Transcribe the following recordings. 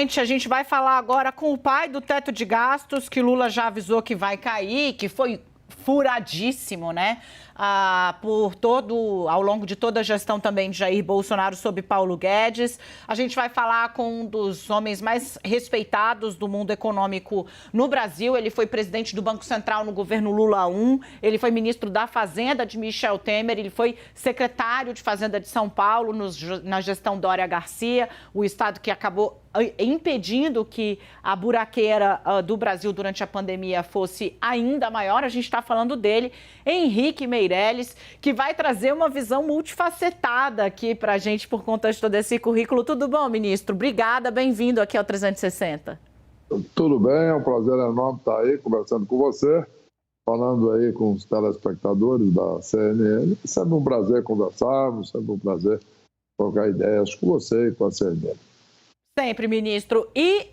A gente vai falar agora com o pai do teto de gastos, que Lula já avisou que vai cair, que foi furadíssimo, né? Ao longo de toda a gestão também de Jair Bolsonaro sob Paulo Guedes. A gente vai falar com um dos homens mais respeitados do mundo econômico no Brasil. Ele foi presidente do Banco Central no governo Lula I, ele foi ministro da Fazenda de Michel Temer, ele foi secretário de Fazenda de São Paulo na gestão Dória Garcia, o estado que acabou impedindo que a buraqueira do Brasil durante a pandemia fosse ainda maior. A gente está falando dele, Henrique Meirelles, que vai trazer uma visão multifacetada aqui para a gente por conta de todo esse currículo. Tudo bom, ministro? Obrigada, bem-vindo aqui ao 360. Tudo bem, é um prazer enorme estar aí conversando com você, falando aí com os telespectadores da CNN. Sempre um prazer conversarmos, sempre um prazer trocar ideias com você e com a CNN. Sempre, ministro. E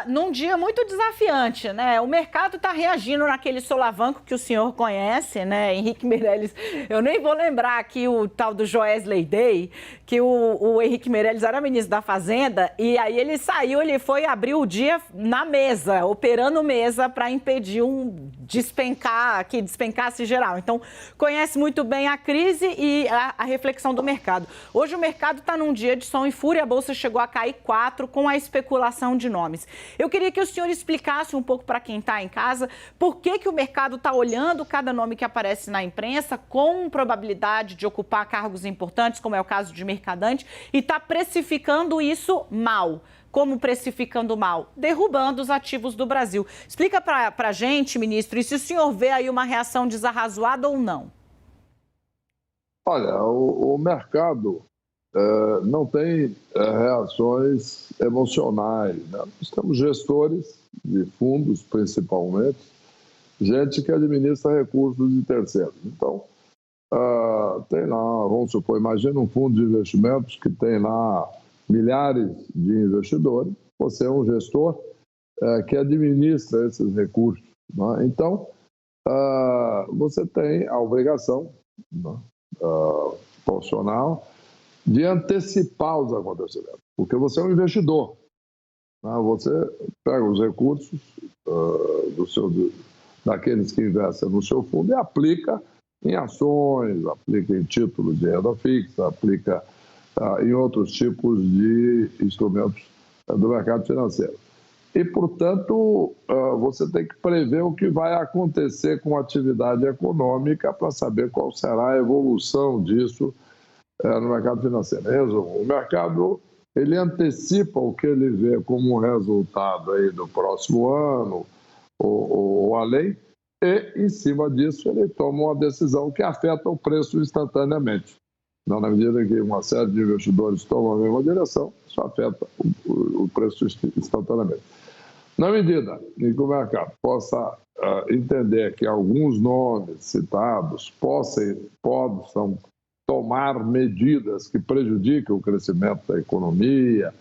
num dia muito desafiante, né? O mercado está reagindo naquele solavanco que o senhor conhece, né? Henrique Meirelles, eu nem vou lembrar aqui o tal do Joesley Day, que o Henrique Meirelles era ministro da Fazenda, e aí ele saiu, ele foi abrir o dia na mesa, operando mesa para impedir que despencasse geral. Então, conhece muito bem a crise e a reflexão do mercado. Hoje o mercado está num dia de som e fúria, a Bolsa chegou a cair 4%, com a especulação de nomes. Eu queria que o senhor explicasse um pouco para quem está em casa por que o mercado está olhando cada nome que aparece na imprensa com probabilidade de ocupar cargos importantes, como é o caso de Mercadante, e está precificando isso mal. Como precificando mal? Derrubando os ativos do Brasil. Explica para a gente, ministro, e se o senhor vê aí uma reação desarrazoada ou não? Olha, o mercado não tem reações emocionais, né? Nós temos gestores de fundos, principalmente, gente que administra recursos de terceiros. Então, tem lá, vamos supor, imagina um fundo de investimentos que tem lá milhares de investidores, você é um gestor que administra esses recursos, né? Então, você tem a obrigação, né, profissional de antecipar os acontecimentos, porque você é um investidor, né? Você pega os recursos daqueles que investem no seu fundo e aplica em ações, aplica em títulos de renda fixa, aplica em outros tipos de instrumentos do mercado financeiro. E, portanto, você tem que prever o que vai acontecer com a atividade econômica para saber qual será a evolução disso no mercado financeiro. Resumo, o mercado ele antecipa o que ele vê como um resultado aí do próximo ano ou além, e, em cima disso, ele toma uma decisão que afeta o preço instantaneamente. Na medida que uma série de investidores tomam a mesma direção, isso afeta o preço instantaneamente. Na medida em que o mercado possa entender que alguns nomes citados possam tomar medidas que prejudiquem o crescimento da economia,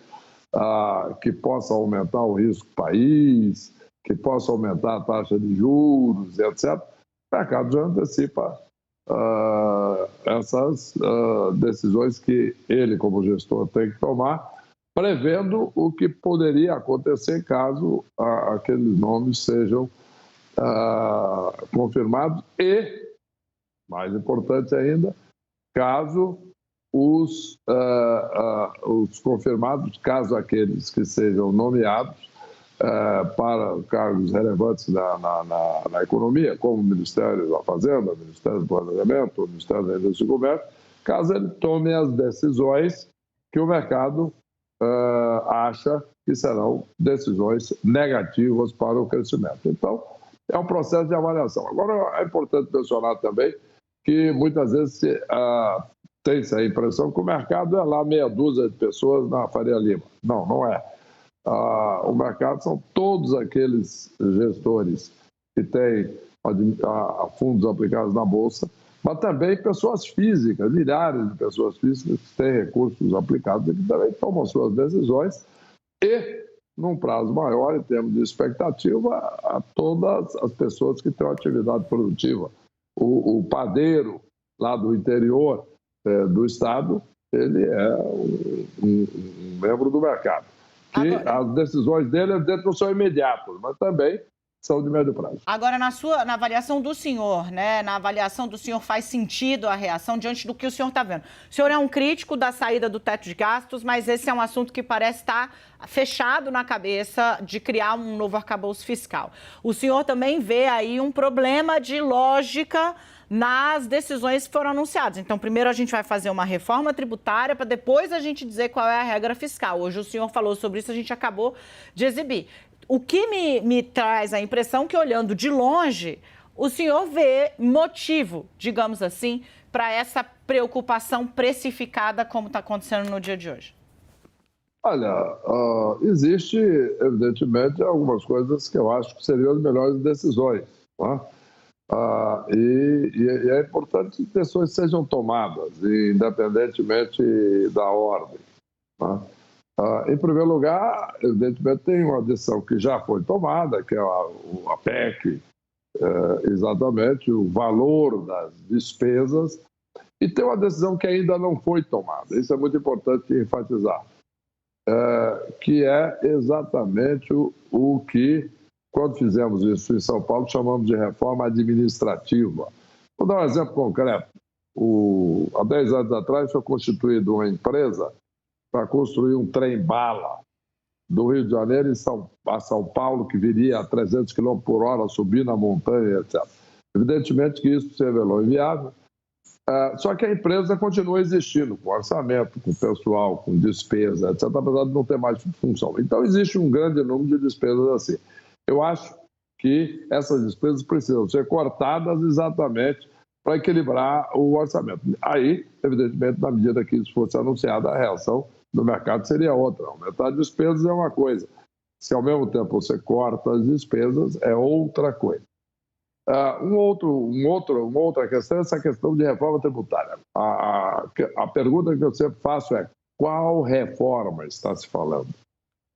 que possam aumentar o risco do país, que possam aumentar a taxa de juros, etc., o mercado já antecipa essas decisões que ele, como gestor, tem que tomar, prevendo o que poderia acontecer caso aqueles nomes sejam confirmados e, mais importante ainda, caso os confirmados, caso aqueles que sejam nomeados para cargos relevantes na economia, como o Ministério da Fazenda, o Ministério do Planejamento, o Ministério da Indústria e Comércio, caso ele tome as decisões que o mercado acha que serão decisões negativas para o crescimento. Então, é um processo de avaliação. Agora, é importante mencionar também que muitas vezes tem-se a impressão que o mercado é lá meia dúzia de pessoas na Faria Lima. Não, não é. O mercado são todos aqueles gestores que têm fundos aplicados na Bolsa, mas também pessoas físicas, milhares de pessoas físicas que têm recursos aplicados e que também tomam suas decisões e, num prazo maior, em termos de expectativa, a todas as pessoas que têm uma atividade produtiva. O padeiro lá do interior do Estado, ele é um membro do mercado. que Agora, as decisões dele, evidentemente, não são imediatas, mas também são de médio prazo. agora na avaliação do senhor, né? Na avaliação do senhor, faz sentido a reação diante do que o senhor está vendo? O senhor é um crítico da saída do teto de gastos, mas esse é um assunto que parece estar fechado na cabeça de criar um novo arcabouço fiscal. O senhor também vê aí um problema de lógica nas decisões que foram anunciadas. Então, primeiro a gente vai fazer uma reforma tributária para depois a gente dizer qual é a regra fiscal. Hoje o senhor falou sobre isso, a gente acabou de exibir. O que me traz a impressão que, olhando de longe, o senhor vê motivo, digamos assim, para essa preocupação precificada como está acontecendo no dia de hoje. Olha, existe, evidentemente, algumas coisas que eu acho que seriam as melhores decisões, né? E é importante que decisões sejam tomadas, independentemente da ordem, né? Em primeiro lugar, evidentemente, tem uma decisão que já foi tomada, que é a PEC, exatamente o valor das despesas, e tem uma decisão que ainda não foi tomada. Isso é muito importante enfatizar, que é exatamente o que, quando fizemos isso em São Paulo, chamamos de reforma administrativa. Vou dar um exemplo concreto. Há 10 anos atrás foi constituída uma empresa para construir um trem-bala do Rio de Janeiro a São Paulo, que viria a 300 km por hora, subir na montanha, etc. Evidentemente que isso se revelou inviável, só que a empresa continua existindo, com orçamento, com pessoal, com despesa, etc., apesar de não ter mais função. Então, existe um grande número de despesas assim. Eu acho que essas despesas precisam ser cortadas exatamente para equilibrar o orçamento. Aí, evidentemente, na medida que isso fosse anunciada, a reação do mercado seria outra. Aumentar as despesas é uma coisa. Se, ao mesmo tempo, você corta as despesas, é outra coisa. Uma outra questão é essa questão de reforma tributária. A pergunta que eu sempre faço é: qual reforma está se falando?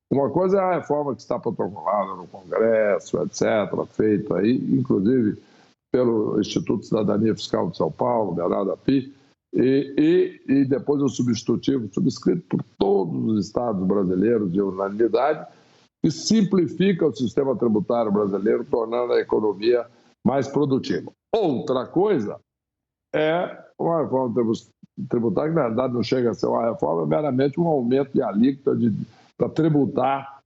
Uma coisa é a reforma que está protocolada no Congresso, etc., feita aí, inclusive pelo Instituto de Cidadania Fiscal de São Paulo, Bernardo Api, e depois o substitutivo, subscrito por todos os estados brasileiros de unanimidade, que simplifica o sistema tributário brasileiro, tornando a economia mais produtiva. Outra coisa é uma reforma tributária, que na verdade não chega a ser uma reforma, é meramente um aumento de alíquota para tributar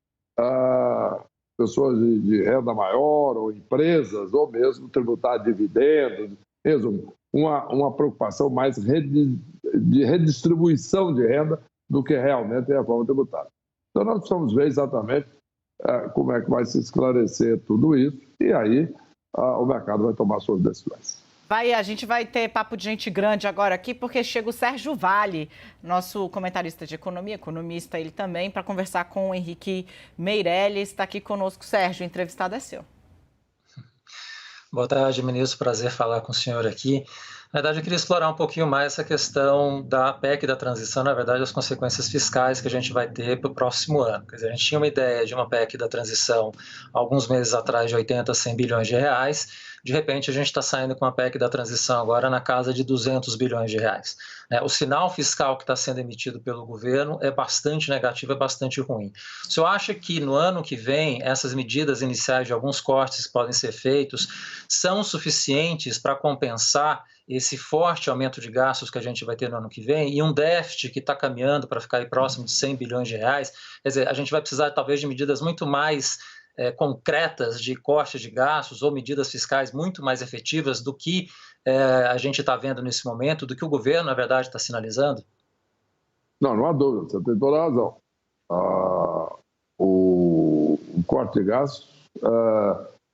pessoas de renda maior, ou empresas, ou mesmo tributar dividendos. Resumo, uma preocupação mais de redistribuição de renda do que realmente é a reforma tributária. Então, nós precisamos ver exatamente como é que vai se esclarecer tudo isso, e aí o mercado vai tomar suas decisões. A gente vai ter papo de gente grande agora aqui, porque chega o Sérgio Vale, nosso comentarista de economia, economista ele também, para conversar com o Henrique Meirelles. Está aqui conosco, Sérgio, o entrevistado é seu. Boa tarde, ministro. Prazer falar com o senhor aqui. Na verdade, eu queria explorar um pouquinho mais essa questão da PEC da transição, na verdade, as consequências fiscais que a gente vai ter para o próximo ano. Quer dizer, a gente tinha uma ideia de uma PEC da transição alguns meses atrás de 80 a 100 bilhões de reais. De repente, a gente está saindo com a PEC da transição agora na casa de 200 bilhões de reais. O sinal fiscal que está sendo emitido pelo governo é bastante negativo, é bastante ruim. O senhor acha que no ano que vem, essas medidas iniciais de alguns cortes que podem ser feitos são suficientes para compensar esse forte aumento de gastos que a gente vai ter no ano que vem e um déficit que está caminhando para ficar aí próximo de 100 bilhões de reais? Quer dizer, a gente vai precisar talvez de medidas muito mais concretas de corte de gastos ou medidas fiscais muito mais efetivas do que a gente está vendo nesse momento, do que o governo, na verdade, está sinalizando? Não há dúvida, você tem toda a razão. O corte de gastos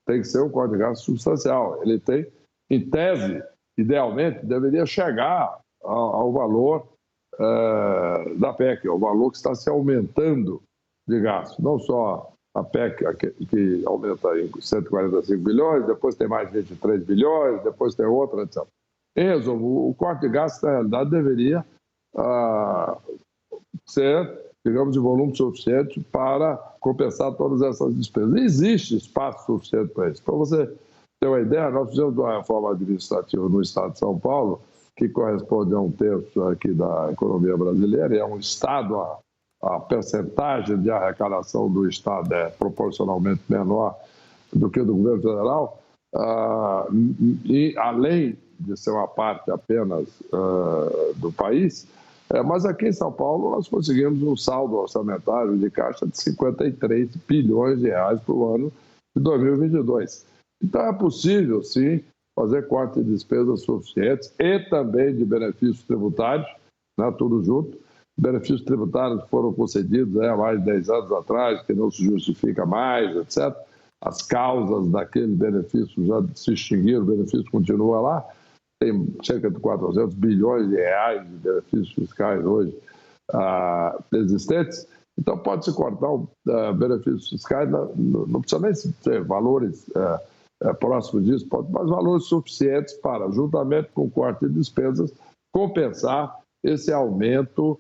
tem que ser um corte de gastos substancial. Ele tem, em tese, idealmente, deveria chegar ao valor da PEC, ao valor que está se aumentando de gastos. Não só a PEC, que aumenta em 145 bilhões, depois tem mais 23 bilhões, depois tem outra, etc. Em resumo, o corte de gastos, na realidade, deveria ser, digamos, de volume suficiente para compensar todas essas despesas. Existe espaço suficiente para isso. Para você ter uma ideia, nós fizemos uma reforma administrativa no estado de São Paulo, que corresponde a 1/3 aqui da economia brasileira, e é um estado a percentagem de arrecadação do Estado é proporcionalmente menor do que do governo federal, e além de ser uma parte apenas do país, mas aqui em São Paulo nós conseguimos um saldo orçamentário de caixa de 53 bilhões de reais para o ano de 2022. Então é possível, sim, fazer corte de despesas suficientes e também de benefícios tributários, né, tudo junto. Benefícios tributários foram concedidos há mais de 10 anos atrás, que não se justifica mais, etc. As causas daquele benefício já se extinguiram, o benefício continua lá. Tem cerca de 400 bilhões de reais de benefícios fiscais hoje existentes. Então, pode-se cortar benefícios fiscais, não precisa nem ser valores próximos disso, mas valores suficientes para, juntamente com o corte de despesas, compensar esse aumento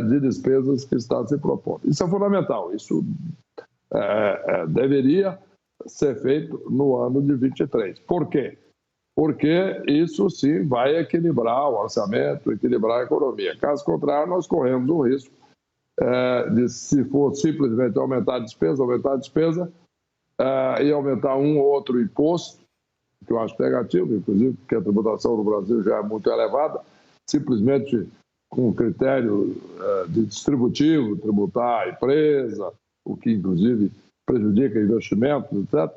de despesas que está se propondo. Isso é fundamental, isso deveria ser feito no ano de 23. Por quê? Porque isso sim vai equilibrar o orçamento, equilibrar a economia. Caso contrário, nós corremos o risco de, se for simplesmente aumentar a despesa e aumentar um ou outro imposto, que eu acho negativo, inclusive porque a tributação no Brasil já é muito elevada, simplesmente com critério de distributivo, tributar a empresa, o que inclusive prejudica investimentos, etc.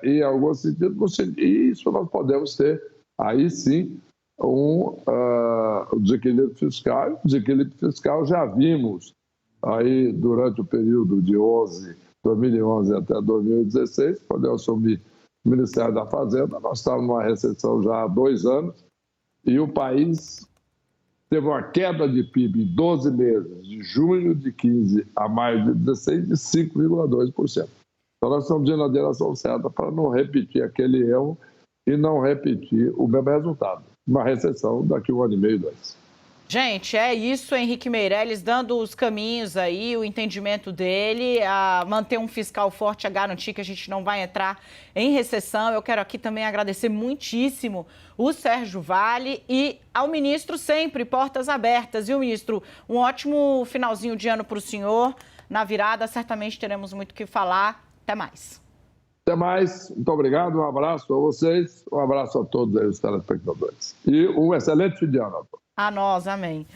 Em algum sentido, isso nós podemos ter, aí sim, um desequilíbrio fiscal. O desequilíbrio fiscal já vimos aí durante o período de 2011 até 2016, quando eu assumi o Ministério da Fazenda. Nós estávamos numa recessão já há 2 anos e o país teve uma queda de PIB em 12 meses, de junho de 15 a maio de 16, de 5,2%. Então, nós estamos indo na direção certa para não repetir aquele erro e não repetir o mesmo resultado. Uma recessão daqui a 1 ano e meio, 2. Gente, é isso, Henrique Meirelles dando os caminhos aí, o entendimento dele, a manter um fiscal forte, a garantir que a gente não vai entrar em recessão. Eu quero aqui também agradecer muitíssimo o Sérgio Vale e ao ministro sempre, portas abertas. E o ministro, um ótimo finalzinho de ano para o senhor. Na virada, certamente teremos muito o que falar. Até mais. Até mais. Muito obrigado. Um abraço a vocês. Um abraço a todos aí, os telespectadores. E um excelente fim de ano. A nós, amém.